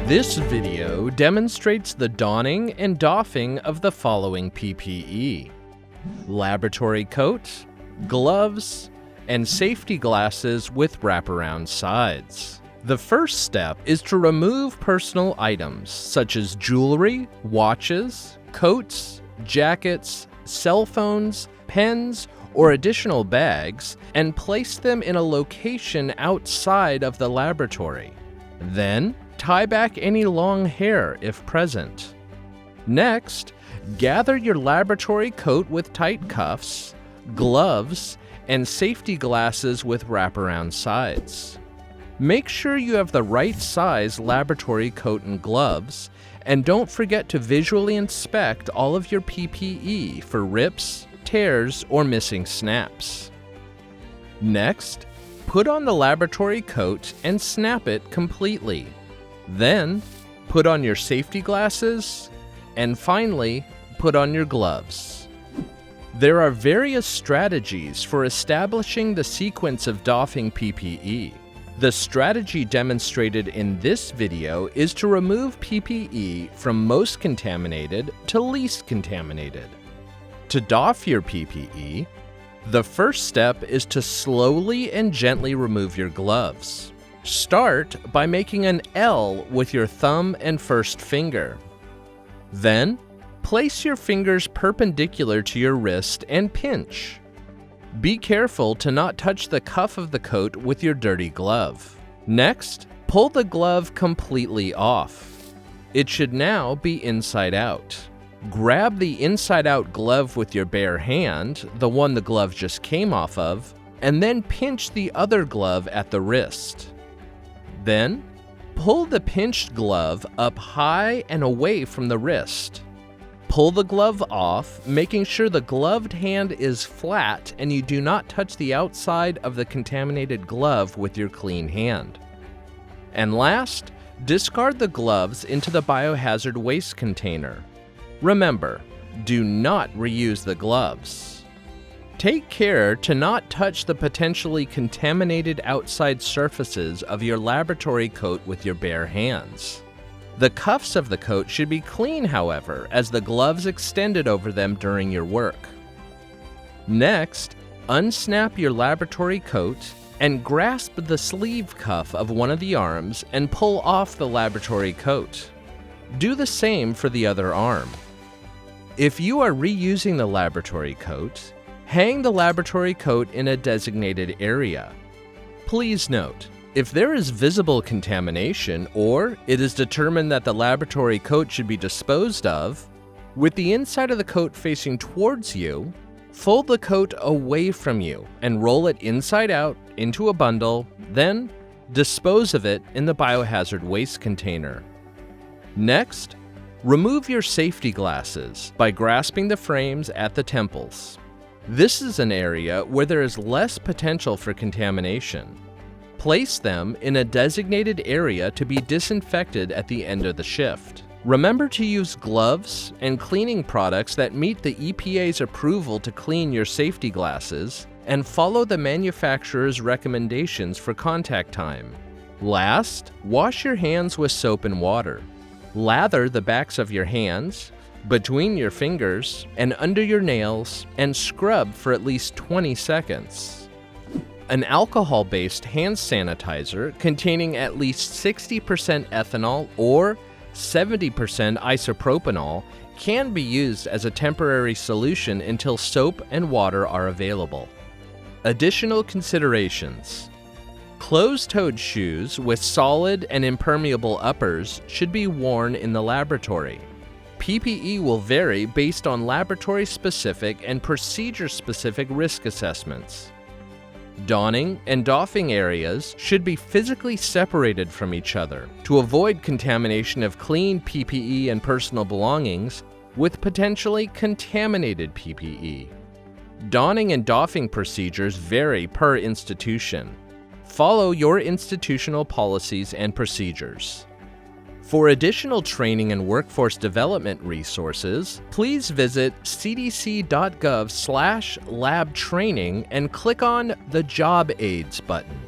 This video demonstrates the donning and doffing of the following PPE: laboratory coat, gloves, and safety glasses with wraparound sides. The first step is to remove personal items such as jewelry, watches, coats, jackets, cell phones, pens, or additional bags and place them in a location outside of the laboratory. Then, tie back any long hair if present. Next, gather your laboratory coat with tight cuffs, gloves, and safety glasses with wraparound sides. Make sure you have the right size laboratory coat and gloves, and don't forget to visually inspect all of your PPE for rips, tears, or missing snaps. Next, put on the laboratory coat and snap it completely. Then, put on your safety glasses, and finally, put on your gloves. There are various strategies for establishing the sequence of doffing PPE. The strategy demonstrated in this video is to remove PPE from most contaminated to least contaminated. To doff your PPE, the first step is to slowly and gently remove your gloves. Start by making an L with your thumb and first finger. Then, place your fingers perpendicular to your wrist and pinch. Be careful to not touch the cuff of the coat with your dirty glove. Next, pull the glove completely off. It should now be inside out. Grab the inside-out glove with your bare hand, the one the glove just came off of, and then pinch the other glove at the wrist. Then, pull the pinched glove up high and away from the wrist. Pull the glove off, making sure the gloved hand is flat and you do not touch the outside of the contaminated glove with your clean hand. And last, discard the gloves into the biohazard waste container. Remember, do not reuse the gloves. Take care to not touch the potentially contaminated outside surfaces of your laboratory coat with your bare hands. The cuffs of the coat should be clean, however, as the gloves extended over them during your work. Next, unsnap your laboratory coat and grasp the sleeve cuff of one of the arms and pull off the laboratory coat. Do the same for the other arm. If you are reusing the laboratory coat, hang the laboratory coat in a designated area. Please note, if there is visible contamination or it is determined that the laboratory coat should be disposed of, with the inside of the coat facing towards you, fold the coat away from you and roll it inside out into a bundle, then dispose of it in the biohazard waste container. Next, remove your safety glasses by grasping the frames at the temples. This is an area where there is less potential for contamination. Place them in a designated area to be disinfected at the end of the shift. Remember to use gloves and cleaning products that meet the EPA's approval to clean your safety glasses, and follow the manufacturer's recommendations for contact time. Last, wash your hands with soap and water. Lather the backs of your hands, between your fingers, and under your nails, and scrub for at least 20 seconds. An alcohol-based hand sanitizer containing at least 60% ethanol or 70% isopropanol can be used as a temporary solution until soap and water are available. Additional considerations: closed-toed shoes with solid and impermeable uppers should be worn in the laboratory. PPE will vary based on laboratory-specific and procedure-specific risk assessments. Donning and doffing areas should be physically separated from each other to avoid contamination of clean PPE and personal belongings with potentially contaminated PPE. Donning and doffing procedures vary per institution. Follow your institutional policies and procedures. For additional training and workforce development resources, please visit cdc.gov/labtraining and click on the Job Aids button.